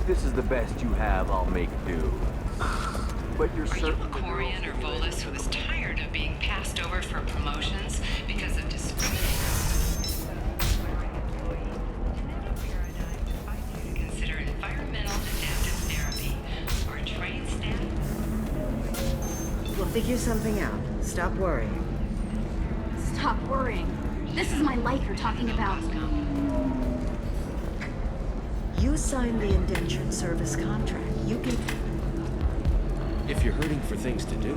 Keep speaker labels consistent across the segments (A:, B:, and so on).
A: If this is the best you have, I'll make do. But you're
B: Are you
A: certain
B: a
A: the girls
B: Quarian or Volus who is tired of being passed over for promotions because of discrimination? Consider environmental adaptive therapy or trained staff.
C: We'll figure something out. Stop worrying.
D: Stop worrying. This is my life you're talking about.
C: You signed the indentured service contract. You can...
E: If you're hurting for things to do,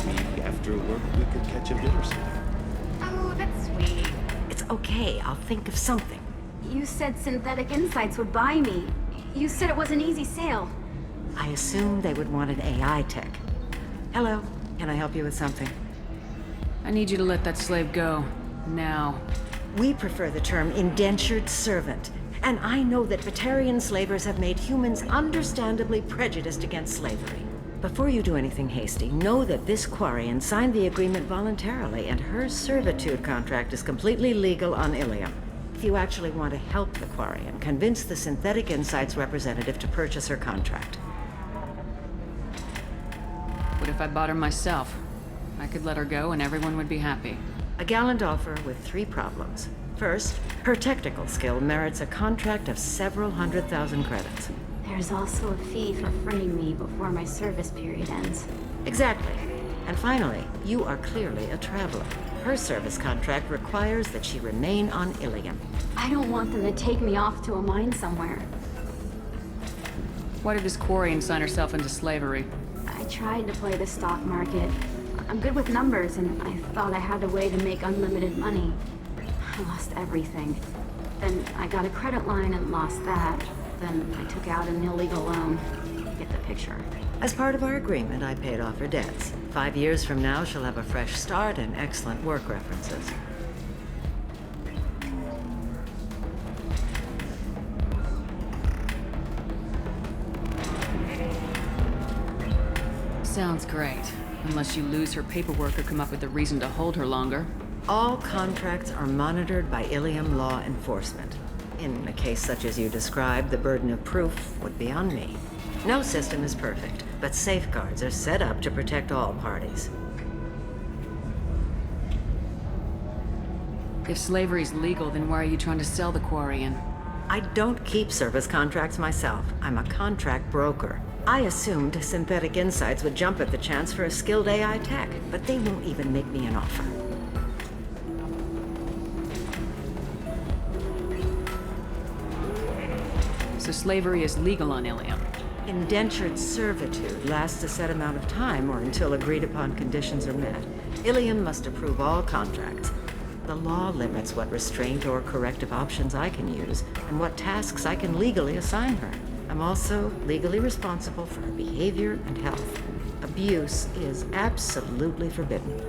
E: maybe after work we could catch a bit or something.
D: Oh, that's sweet.
C: It's okay. I'll think of something.
D: You said Synthetic Insights would buy me. You said it was an easy sale.
C: I assumed they would want an AI tech. Hello. Can I help you with something?
F: I need you to let that slave go. Now.
C: We prefer the term indentured servant. And I know that Batarian slavers have made humans understandably prejudiced against slavery. Before you do anything hasty, know that this Quarian signed the agreement voluntarily, and her servitude contract is completely legal on Ilium. If you actually want to help the Quarian, convince the Synthetic Insights representative to purchase her contract.
F: What if I bought her myself? I could let her go and everyone would be happy.
C: A gallant offer with 3 problems. First, her technical skill merits a contract of several 100,000 credits.
D: There's also a fee for freeing me before my service period ends.
C: Exactly. And finally, you are clearly a traveler. Her service contract requires that she remain on Ilium.
D: I don't want them to take me off to a mine somewhere.
F: Why did this Quarian sign herself into slavery?
D: I tried to play the stock market. I'm good with numbers, and I thought I had a way to make unlimited money. I lost everything. Then I got a credit line and lost that. Then I took out an illegal loan. You get the picture.
C: As part of our agreement, I paid off her debts. 5 years from now, she'll have a fresh start and excellent work references.
F: Sounds great. Unless you lose her paperwork or come up with a reason to hold her longer.
C: All contracts are monitored by Ilium law enforcement. In a case such as you described, the burden of proof would be on me. No system is perfect, but safeguards are set up to protect all parties.
F: If slavery's legal, then why are you trying to sell the Quarian?
C: I don't keep service contracts myself. I'm a contract broker. I assumed Synthetic Insights would jump at the chance for a skilled AI tech, but they won't even make me an offer.
F: So slavery is legal on Ilium.
C: Indentured servitude lasts a set amount of time or until agreed-upon conditions are met. Ilium must approve all contracts. The law limits what restraint or corrective options I can use and what tasks I can legally assign her. I'm also legally responsible for her behavior and health. Abuse is absolutely forbidden.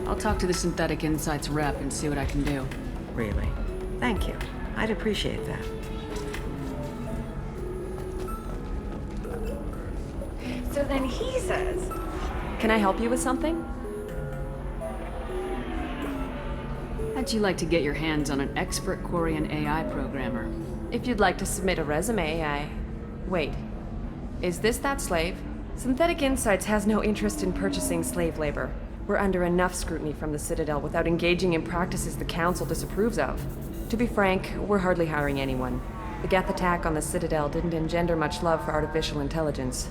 F: I'll talk to the Synthetic Insights rep and see what I can do.
C: Really? Thank you. I'd appreciate that.
G: So then he says, "Can I help you with something?"
F: How'd you like to get your hands on an expert Quarian AI programmer?
G: If you'd like to submit a resume, Wait. Is this that slave? Synthetic Insights has no interest in purchasing slave labor. We're under enough scrutiny from the Citadel without engaging in practices the Council disapproves of. To be frank, we're hardly hiring anyone. The Geth attack on the Citadel didn't engender much love for artificial intelligence.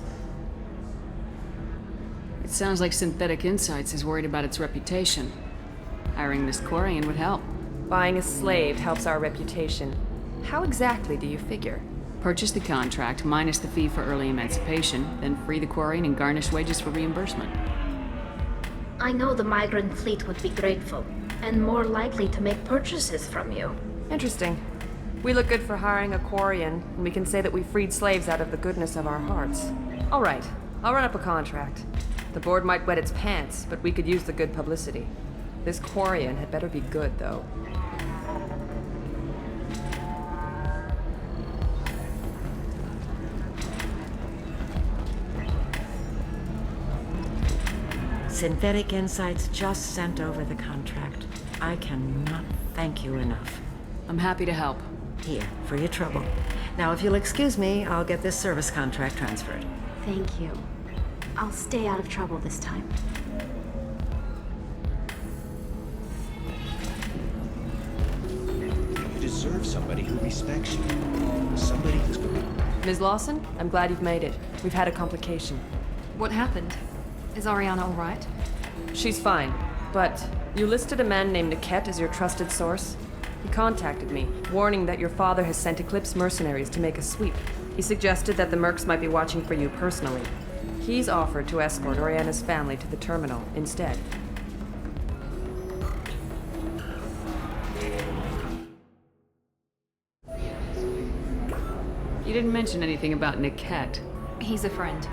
F: It sounds like Synthetic Insights is worried about its reputation. Hiring this Quarian would help.
G: Buying a slave helps our reputation. How exactly do you figure?
F: Purchase the contract, minus the fee for early emancipation, then free the Quarian and garnish wages for reimbursement.
H: I know the migrant fleet would be grateful, and more likely to make purchases from you.
G: Interesting. We look good for hiring a Quarian, and we can say that we freed slaves out of the goodness of our hearts. All right, I'll run up a contract. The board might wet its pants, but we could use the good publicity. This Quarian had better be good, though.
C: Synthetic Insights just sent over the contract. I cannot thank you enough.
F: I'm happy to help.
C: Here, for your trouble. Now, if you'll excuse me, I'll get this service contract transferred.
D: Thank you. I'll stay out of trouble this time.
E: You deserve somebody who respects you. Somebody who's going to...
G: Ms. Lawson, I'm glad you've made it. We've had a complication.
I: What happened? Is Ariana all right?
G: She's fine, but you listed a man named Niket as your trusted source. He contacted me, warning that your father has sent Eclipse mercenaries to make a sweep. He suggested that the Mercs might be watching for you personally. He's offered to escort Oriana's family to the terminal instead.
F: You didn't mention anything about Niket.
I: He's a friend.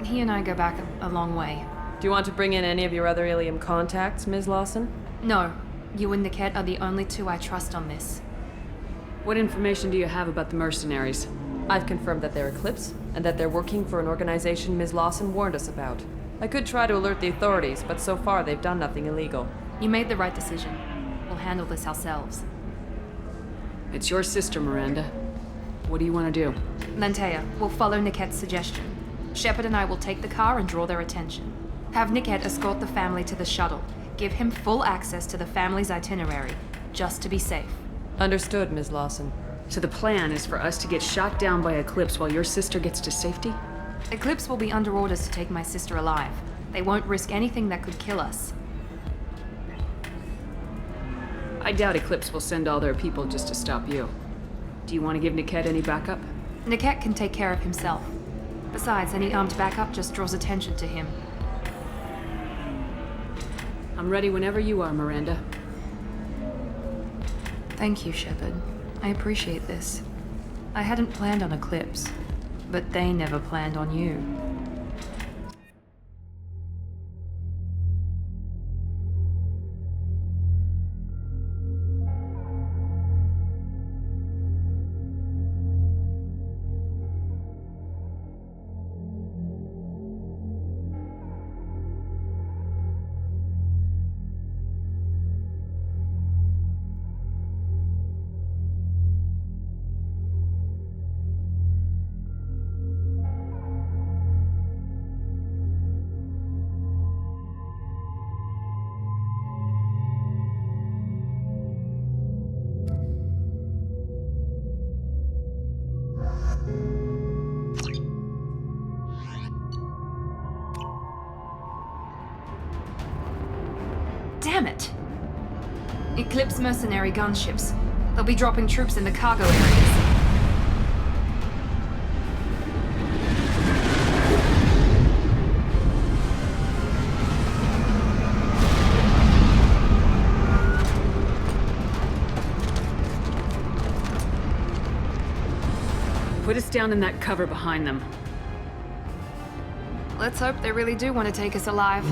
I: He and I go back a long way.
G: Do you want to bring in any of your other Ilium contacts, Ms. Lawson?
I: No. You and Niket are the only two I trust on this.
F: What information do you have about the mercenaries?
G: I've confirmed that they're Eclipse, and that they're working for an organization Ms. Lawson warned us about. I could try to alert the authorities, but so far they've done nothing illegal.
I: You made the right decision. We'll handle this ourselves.
F: It's your sister, Miranda. What do you want to do?
I: Lantea, we'll follow Niket's suggestion. Shepard and I will take the car and draw their attention. Have Niket escort the family to the shuttle. Give him full access to the family's itinerary, just to be safe.
G: Understood, Ms. Lawson.
F: So the plan is for us to get shot down by Eclipse while your sister gets to safety?
I: Eclipse will be under orders to take my sister alive. They won't risk anything that could kill us.
F: I doubt Eclipse will send all their people just to stop you. Do you want to give Niket any backup?
I: Niket can take care of himself. Besides, any armed backup just draws attention to him.
F: I'm ready whenever you are, Miranda.
I: Thank you, Shepard. I appreciate this. I hadn't planned on Eclipse, but they never planned on you. Damn it! Eclipse mercenary gunships. They'll be dropping troops in the cargo areas.
F: Put us down in that cover behind them.
I: Let's hope they really do want to take us alive.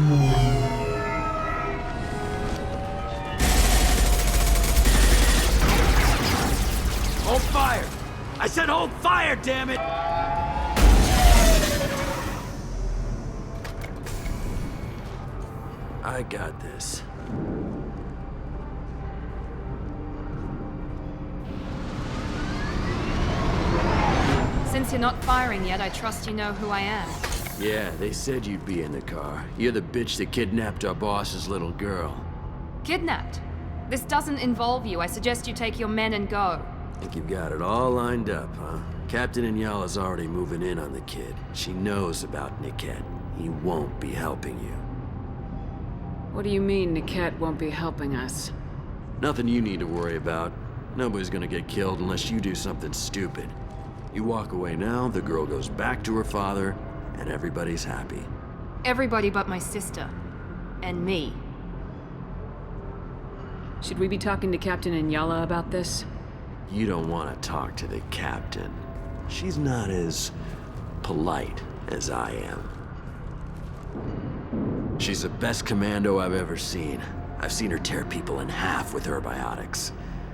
A: Hold fire! I said hold fire, damn it! I got this.
I: Since you're not firing yet, I trust you know who I am.
A: Yeah, they said you'd be in the car. You're the bitch that kidnapped our boss's little girl.
I: Kidnapped? This doesn't involve you. I suggest you take your men and go.
A: Think you've got it all lined up, huh? Captain Inyala's already moving in on the kid. She knows about Niket. He won't be helping you.
F: What do you mean Niket won't be helping us?
A: Nothing you need to worry about. Nobody's gonna get killed unless you do something stupid. You walk away now, the girl goes back to her father, and everybody's happy.
I: Everybody but my sister. And me.
F: Should we be talking to Captain Inyala about this?
A: You don't want to talk to the captain. She's not as polite as I am. She's the best commando I've ever seen. I've seen her tear people in half with her biotics.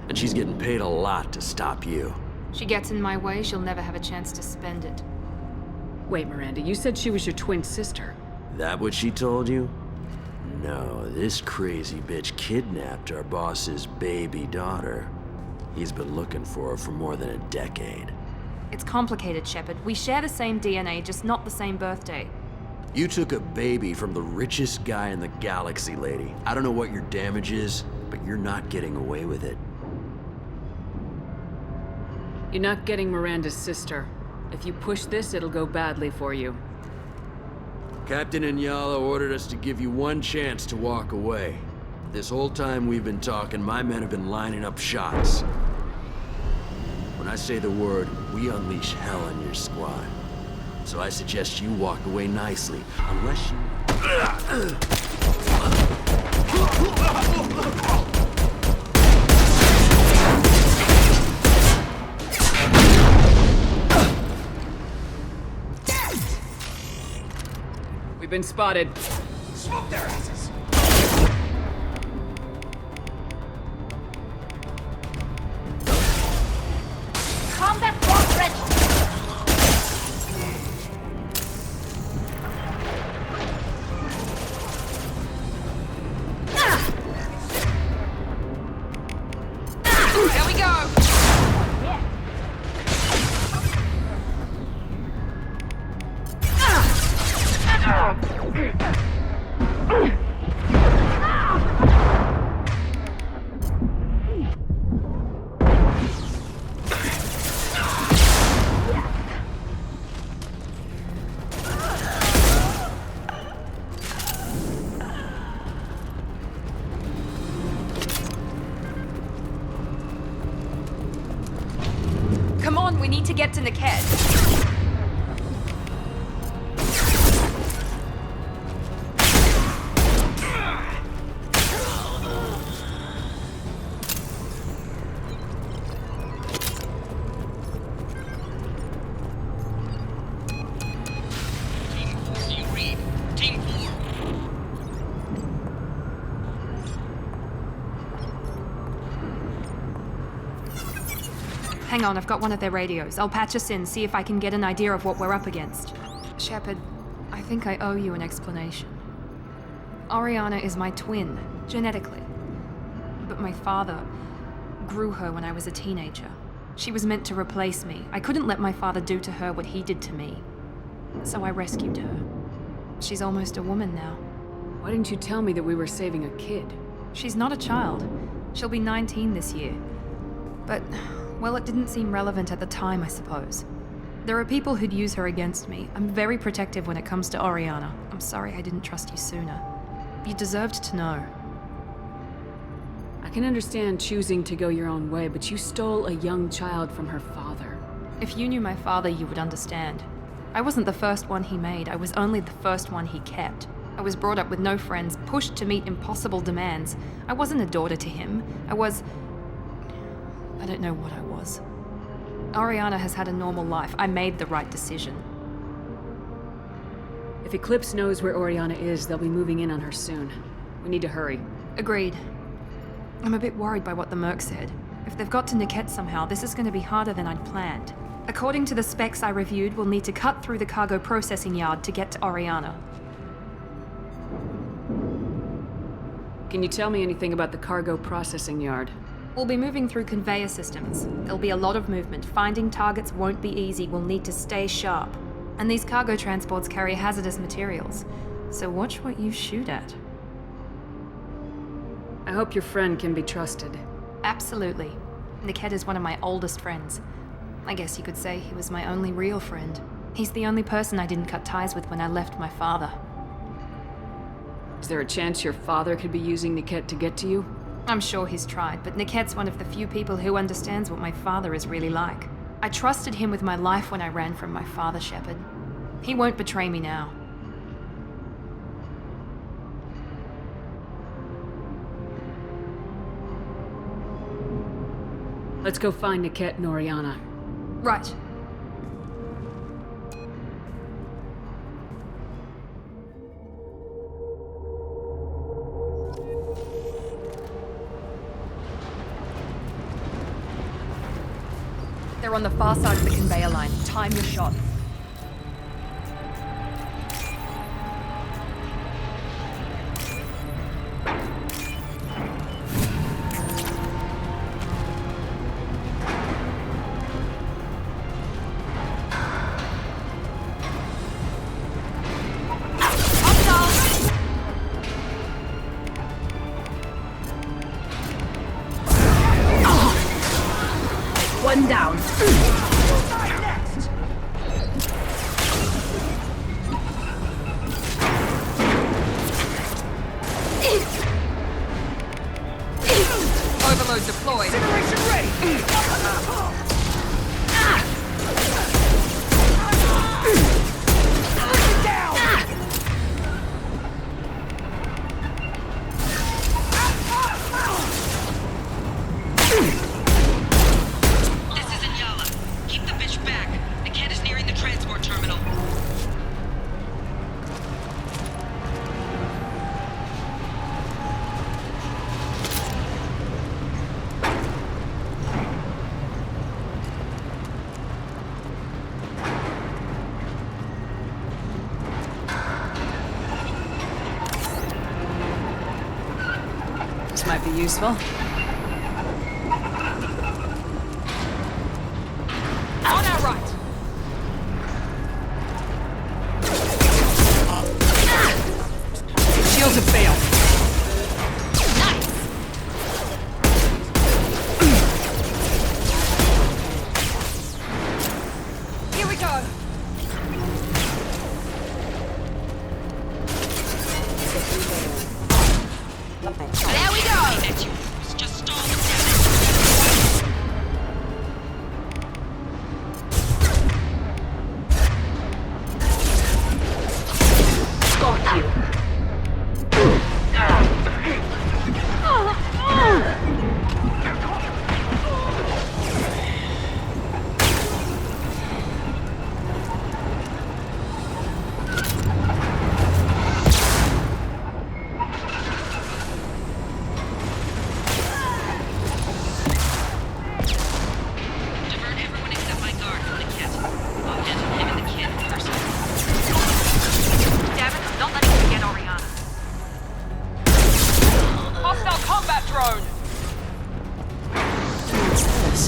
A: And she's getting paid a lot to stop you.
I: She gets in my way, she'll never have a chance to spend it.
F: Wait, Miranda, you said she was your twin sister.
A: That what she told you? No, this crazy bitch kidnapped our boss's baby daughter. He's been looking for her for more than a decade.
I: It's complicated, Shepard. We share the same DNA, just not the same birthday.
A: You took a baby from the richest guy in the galaxy, lady. I don't know what your damage is, but you're not getting away with it.
F: You're not getting Miranda's sister. If you push this, it'll go badly for you.
A: Captain Inyala ordered us to give you one chance to walk away. This whole time we've been talking, my men have been lining up shots. When I say the word, we unleash hell on your squad. So I suggest you walk away nicely, unless you...
F: We've been spotted.
E: Smoke their asses!
H: Combat force ready.
I: There we go! Come on, we need to get to Niket. Hang on, I've got one of their radios. I'll patch us in, see if I can get an idea of what we're up against. Shepard, I think I owe you an explanation. Oriana is my twin, genetically. But my father grew her when I was a teenager. She was meant to replace me. I couldn't let my father do to her what he did to me. So I rescued her. She's almost a woman now.
F: Why didn't you tell me that we were saving a kid?
I: She's not a child. She'll be 19 this year. But, well, it didn't seem relevant at the time, I suppose. There are people who'd use her against me. I'm very protective when it comes to Oriana. I'm sorry I didn't trust you sooner. You deserved to know.
F: I can understand choosing to go your own way, but you stole a young child from her father.
I: If you knew my father, you would understand. I wasn't the first one he made. I was only the first one he kept. I was brought up with no friends, pushed to meet impossible demands. I wasn't a daughter to him. I don't know what I was. Oriana has had a normal life. I made the right decision.
F: If Eclipse knows where Oriana is, they'll be moving in on her soon. We need to hurry.
I: Agreed. I'm a bit worried by what the Merc said. If they've got to Niket somehow, this is going to be harder than I'd planned. According to the specs I reviewed, we'll need to cut through the cargo processing yard to get to Oriana.
F: Can you tell me anything about the cargo processing yard?
I: We'll be moving through conveyor systems. There'll be a lot of movement. Finding targets won't be easy. We'll need to stay sharp. And these cargo transports carry hazardous materials. So watch what you shoot at.
F: I hope your friend can be trusted.
I: Absolutely. Niket is one of my oldest friends. I guess you could say he was my only real friend. He's the only person I didn't cut ties with when I left my father.
F: Is there a chance your father could be using Niket to get to you?
I: I'm sure he's tried, but Niket's one of the few people who understands what my father is really like. I trusted him with my life when I ran from my father, Shepard. He won't betray me now.
F: Let's go find Niket and Oriana.
I: Right. They're on the far side of the conveyor line. Time your shot.
H: One down.
F: Overload deployed.
J: Incineration ready! Down!
B: This is Inyala. Keep the bitch back. The kid is nearing the transport terminal.
F: This might be useful.
J: On our right!
F: Shields have failed.
J: Here we go!
B: There we go! Just stall the damage.
H: Got you.
B: Divert everyone except my guard from the kit. I'll handle him and the kid personally.
I: Damn it, don't let him forget Oriana.
J: Hostile combat drone!
C: What's this?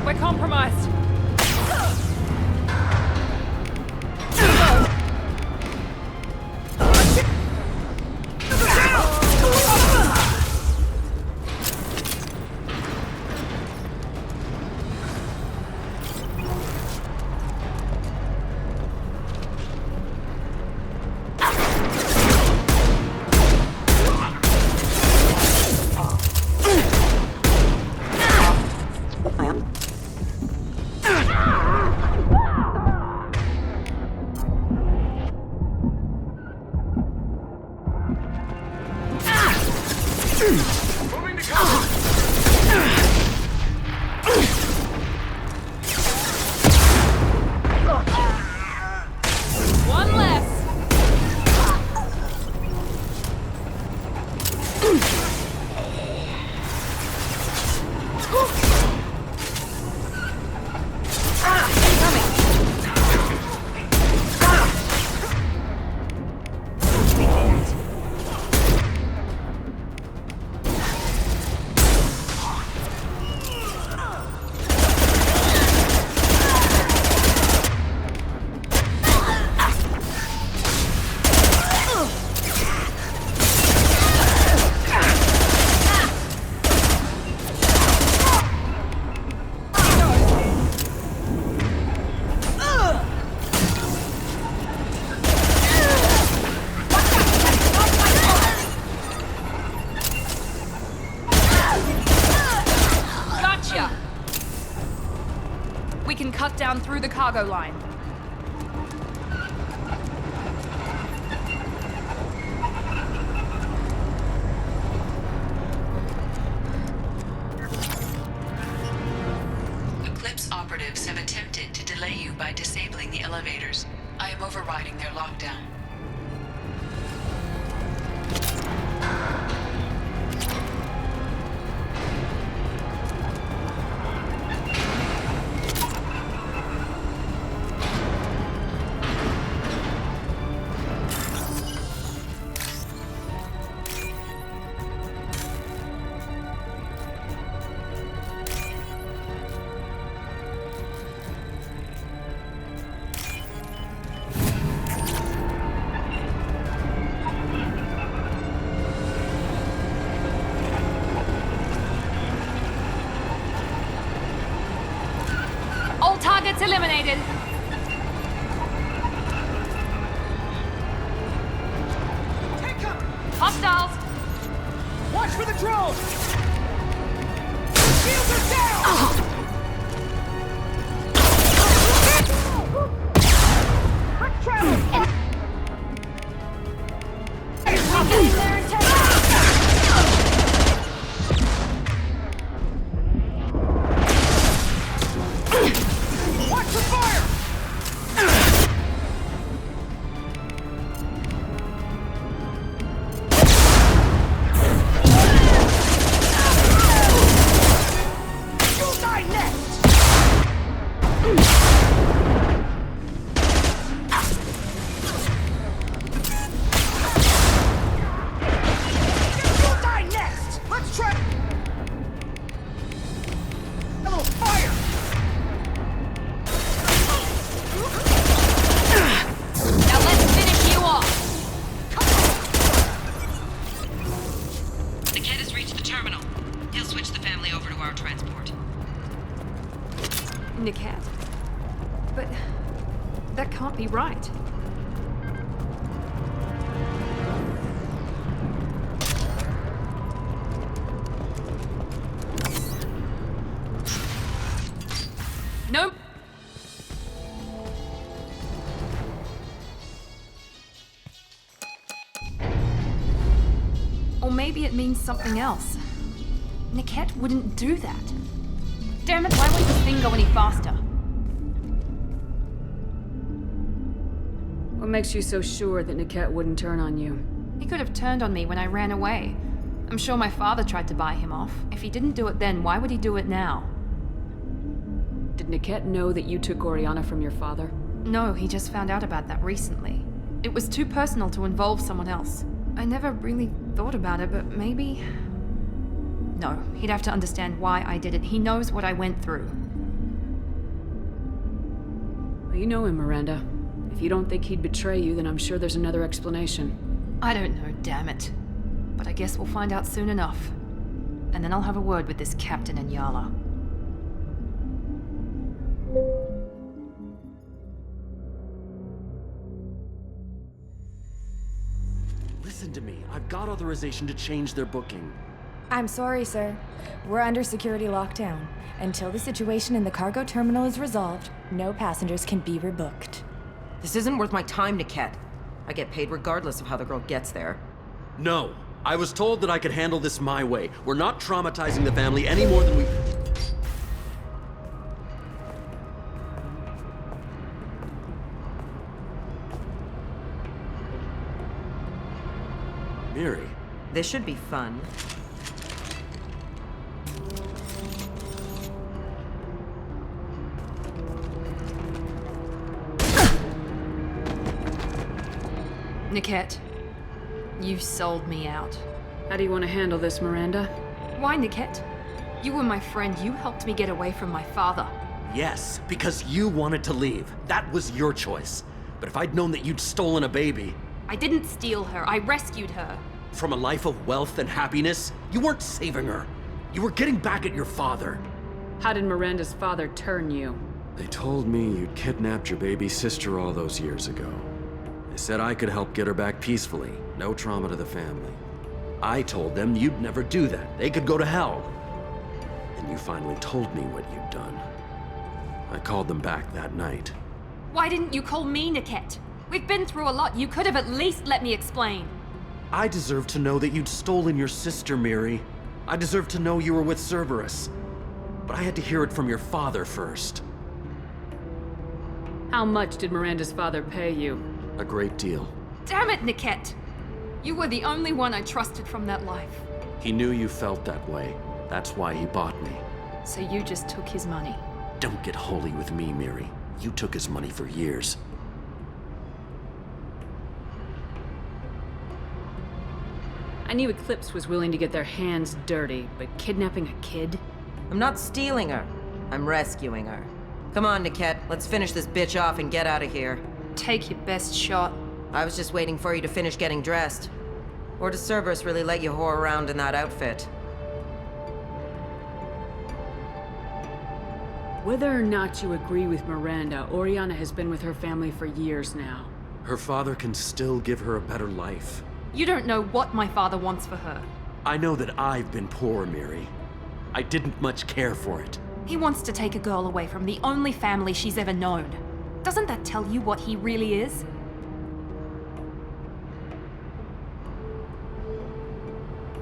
J: We're compromised. One less. Gotcha! We can cut down through the cargo line.
B: Eclipse operatives have attempted to delay you by disabling the elevators.
F: I am overriding their lockdown.
I: All targets eliminated.
K: Take cover!
I: Hostiles.
K: Watch for the drone! Shields are down! Quick travel! Watch the fire! You'll die next! You'll die next! Let's try... A little fire!
I: Now let's finish you off.
B: The kid has reached the terminal. He'll switch the family over to our transport.
I: Niket. But that can't be right. Nope. Or maybe it means something else. Niket wouldn't do that. Damn it, why won't this thing go any faster?
F: What makes you so sure that Niket wouldn't turn on you?
I: He could have turned on me when I ran away. I'm sure my father tried to buy him off. If he didn't do it then, why would he do it now?
F: Did Niket know that you took Oriana from your father?
I: No, he just found out about that recently. It was too personal to involve someone else. I never really thought about it, but maybe... No, he'd have to understand why I did it. He knows what I went through.
F: Well, you know him, Miranda. If you don't think he'd betray you, then I'm sure there's another explanation.
I: I don't know, damn it. But I guess we'll find out soon enough. And then I'll have a word with this Captain Inyala.
A: Listen to me. I've got authorization to change their booking.
L: I'm sorry, sir. We're under security lockdown. Until the situation in the cargo terminal is resolved, no passengers can be rebooked.
M: This isn't worth my time, Niket. I get paid regardless of how the girl gets there.
A: No. I was told that I could handle this my way. We're not traumatizing the family any more than we... Miri.
M: This should be fun.
I: Niket, you sold me out.
F: How do you want to handle this, Miranda?
I: Why, Niket? You were my friend. You helped me get away from my father.
A: Yes, because you wanted to leave. That was your choice. But if I'd known that you'd stolen a baby...
I: I didn't steal her. I rescued her.
A: From a life of wealth and happiness, you weren't saving her. You were getting back at your father.
F: How did Miranda's father turn you?
A: They told me you'd kidnapped your baby sister all those years ago. They said I could help get her back peacefully. No trauma to the family. I told them you'd never do that. They could go to hell. And you finally told me what you'd done. I called them back that night.
I: Why didn't you call me, Niket? We've been through a lot. You could have at least let me explain.
A: I deserve to know that you'd stolen your sister, Miri. I deserve to know you were with Cerberus. But I had to hear it from your father first.
F: How much did Miranda's father pay you?
A: A great deal.
I: Damn it, Niket! You were the only one I trusted from that life.
A: He knew you felt that way. That's why he bought me.
I: So you just took his money.
A: Don't get holy with me, Miri. You took his money for years.
F: I knew Eclipse was willing to get their hands dirty, but kidnapping a kid?
M: I'm not stealing her. I'm rescuing her. Come on, Niket. Let's finish this bitch off and get out of here.
I: Take your best shot.
M: I was just waiting for you to finish getting dressed. Or does Cerberus really let you whore around in that outfit?
F: Whether or not you agree with Miranda, Oriana has been with her family for years now.
A: Her father can still give her a better life.
I: You don't know what my father wants for her.
A: I know that I've been poor, Miri. I didn't much care for it.
I: He wants to take a girl away from the only family she's ever known. Doesn't that tell you what he really is?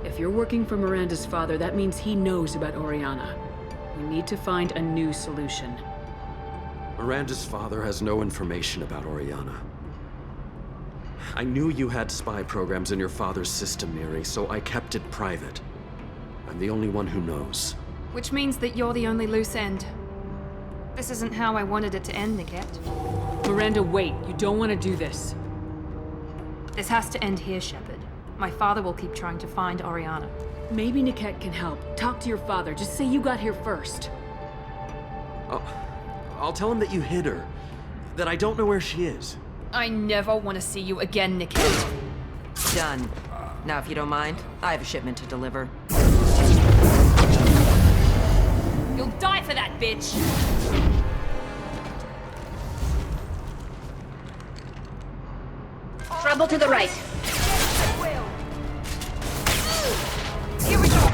F: If you're working for Miranda's father, that means he knows about Oriana. We need to find a new solution.
A: Miranda's father has no information about Oriana. I knew you had spy programs in your father's system, Miri, so I kept it private. I'm the only one who knows.
I: Which means that you're the only loose end. This isn't how I wanted it to end, Niket.
F: Miranda, wait. You don't want to do this.
I: This has to end here, Shepard. My father will keep trying to find Oriana.
F: Maybe Niket can help. Talk to your father. Just say you got here first.
A: I'll tell him that you hid her. That I don't know where she is.
I: I never want to see you again, Niket.
M: Done. Now, if you don't mind, I have a shipment to deliver.
I: You'll die for that, bitch!
H: Trouble to the right.
I: Here we go!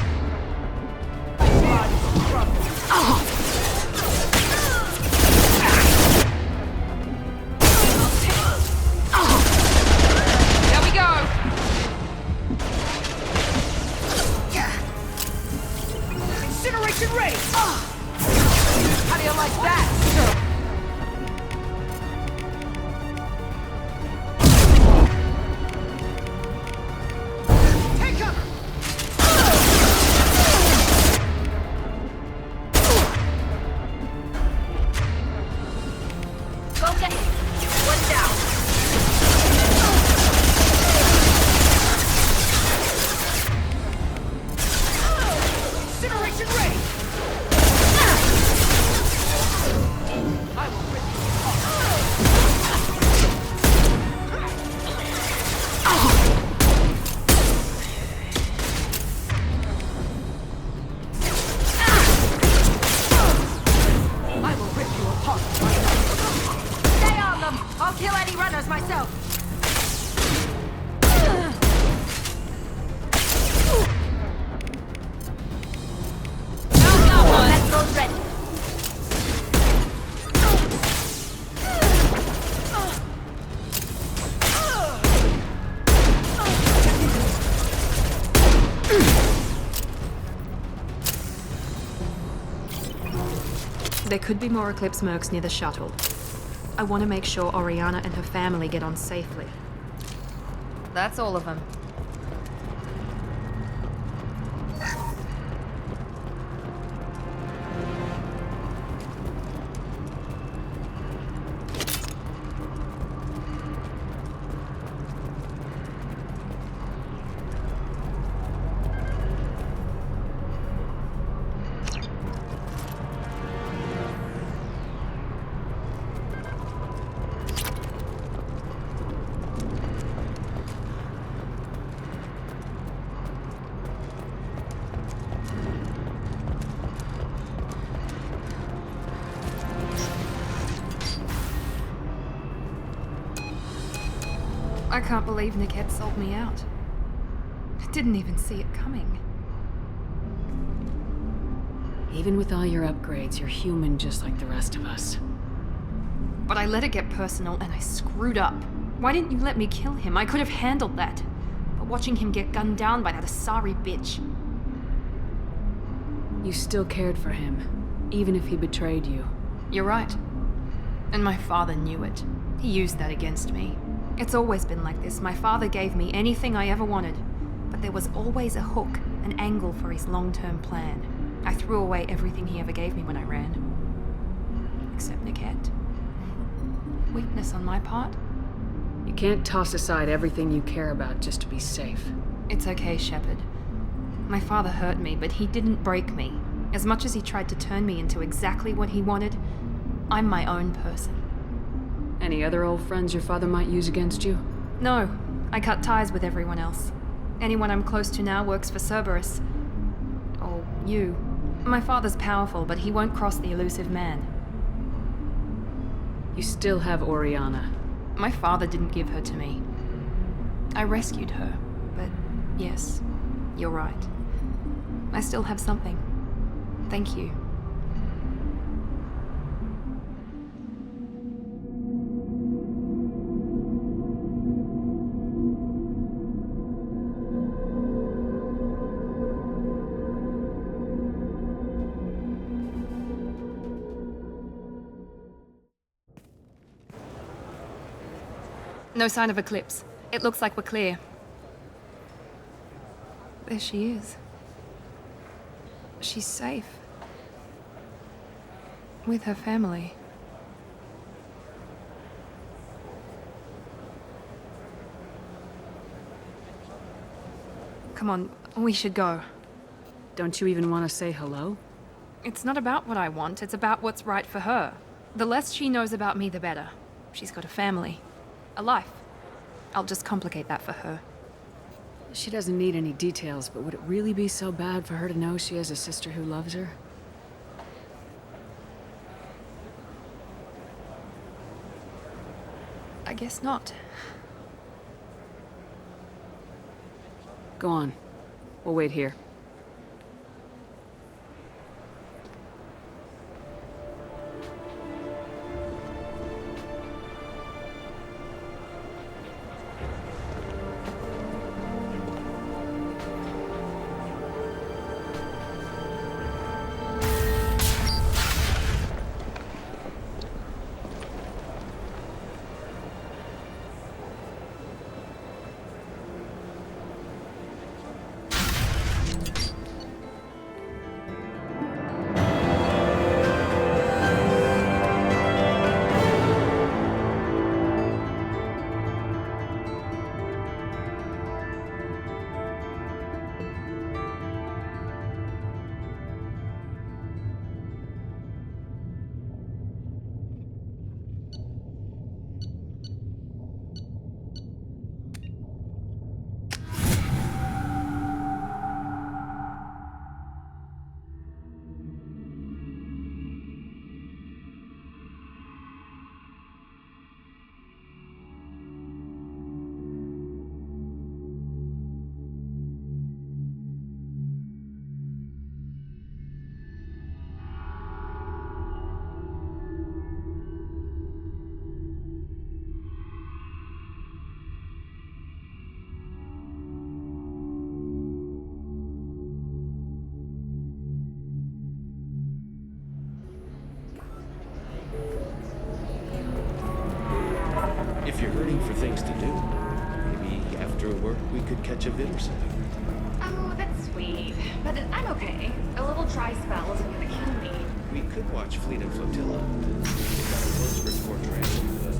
I: There we go!
K: Incineration ready! How do you like that? Take cover!
H: Go get him. One down.
K: Incineration ready! I will rip you I will rip you apart.
M: Stay on them! I'll kill any runners myself!
H: That goes ready.
I: There could be more Eclipse mercs near the shuttle. I want to make sure Oriana and her family get on safely. That's all of them. I can't believe Niket sold me out. I didn't even see it coming.
F: Even with all your upgrades, you're human just like the rest of us.
I: But I let it get personal and I screwed up. Why didn't you let me kill him? I could have handled that. But watching him get gunned down by that Asari bitch.
F: You still cared for him, even if he betrayed you.
I: You're right. And my father knew it. He used that against me. It's always been like this. My father gave me anything I ever wanted, but there was always a hook, an angle for his long-term plan. I threw away everything he ever gave me when I ran. Except Niket. Weakness on my part?
F: You can't toss aside everything you care about just to be safe.
I: It's okay, Shepard. My father hurt me, but he didn't break me. As much as he tried to turn me into exactly what he wanted, I'm my own person.
F: Any other old friends your father might use against you?
I: No, I cut ties with everyone else. Anyone I'm close to now works for Cerberus. Or you. My father's powerful, but he won't cross the elusive man.
F: You still have Oriana.
I: My father didn't give her to me. I rescued her, but yes, you're right. I still have something. Thank you. No sign of Eclipse. It looks like we're clear. There she is. She's safe. With her family. Come on, we should go.
F: Don't you even want to say hello?
I: It's not about what I want, it's about what's right for her. The less she knows about me, the better. She's got a family. A life. I'll just complicate that for her.
F: She doesn't need any details, but would it really be so bad for her to know she has a sister who loves her?
I: I guess not.
F: Go on. We'll wait here.
E: If you're hurting for things to do, maybe after work we could catch a vid or something.
D: Oh, that's sweet. But I'm okay. A little dry spell isn't gonna kill me.
E: We could watch Fleet and Flotilla. We've got a Wordsworth portrait of the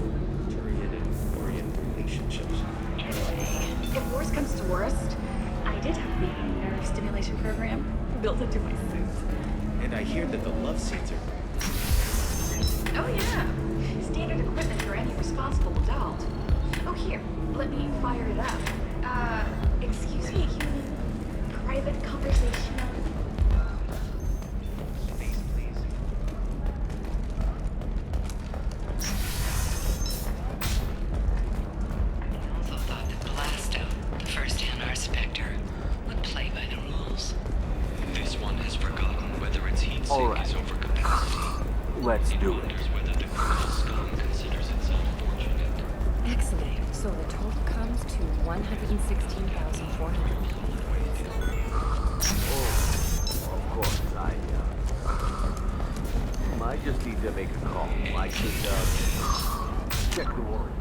E: Turian and Orion relationships.
D: Anyway, if worst comes to worst, I did have the nerve stimulation program built into my suit.
E: And I hear that the love seeds are...
D: Oh yeah. Standard equipment for any responsible adult. Oh here, let me fire it up. Excuse me, human. Private conversation.
E: Please, please.
B: I also thought that Blasto, the first NR Spectre, would play by the rules.
N: This one has forgotten whether its heat
O: All
N: sink
O: right.
N: is overcapacity.
O: Let's
N: It
O: do it.
N: wonders whether the criminal scum considers itself fortunate.
G: Excellent. So the total comes to 116,400.
O: Oh, of course, my I just need to make a call. I could, check the warrant.